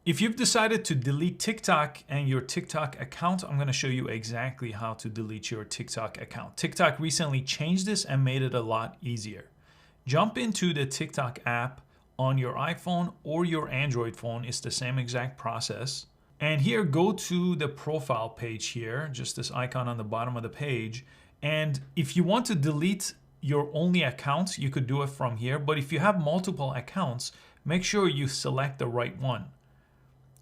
If you've decided to delete TikTok and your TikTok account, I'm going to show you exactly how to delete your TikTok account. TikTok recently changed this and made it a lot easier. Jump into the TikTok app on your iPhone or your Android phone. It's the same exact process. And here, go to the profile page here, just this icon on the bottom of the page. And if you want to delete your only accounts, you could do it from here. But if you have multiple accounts, make sure you select the right one.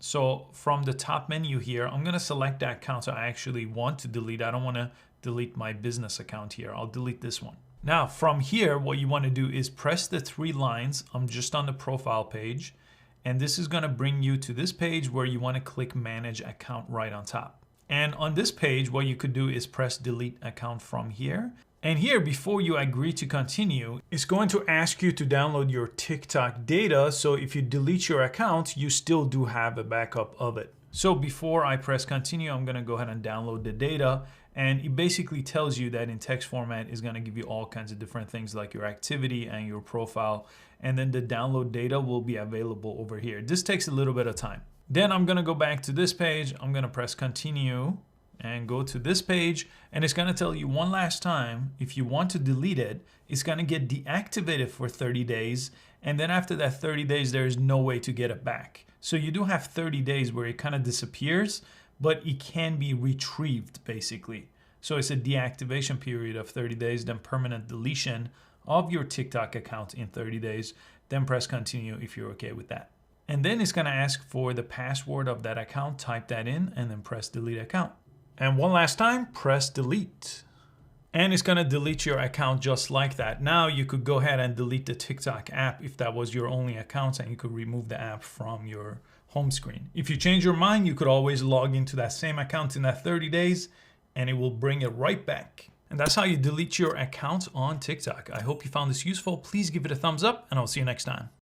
So from the top menu here, I'm going to select that account I actually want to delete. I don't want to delete my business account here. I'll delete this one. Now from here, what you want to do is press the 3 lines. I'm just on the profile page. And this is going to bring you to this page where you want to click Manage Account right on top. And on this page, what you could do is press Delete Account from here. And here, before you agree to continue, it's going to ask you to download your TikTok data. So if you delete your account, you still do have a backup of it. So before I press continue, I'm going to go ahead and download the data. And it basically tells you that in text format is going to give you all kinds of different things like your activity and your profile. And then the download data will be available over here. This takes a little bit of time. Then I'm going to go back to this page. I'm going to press continue and go to this page, and it's going to tell you one last time, if you want to delete it, it's going to get deactivated for 30 days. And then after that 30 days, there is no way to get it back. So you do have 30 days where it kind of disappears, but it can be retrieved basically. So it's a deactivation period of 30 days, then permanent deletion of your TikTok account in 30 days, then press continue if you're okay with that. And then it's going to ask for the password of that account, type that in, and then press delete account. And one last time, press delete. And it's going to delete your account just like that. Now you could go ahead and delete the TikTok app if that was your only account, and you could remove the app from your home screen. If you change your mind, you could always log into that same account in that 30 days and it will bring it right back. And that's how you delete your account on TikTok. I hope you found this useful. Please give it a thumbs up and I'll see you next time.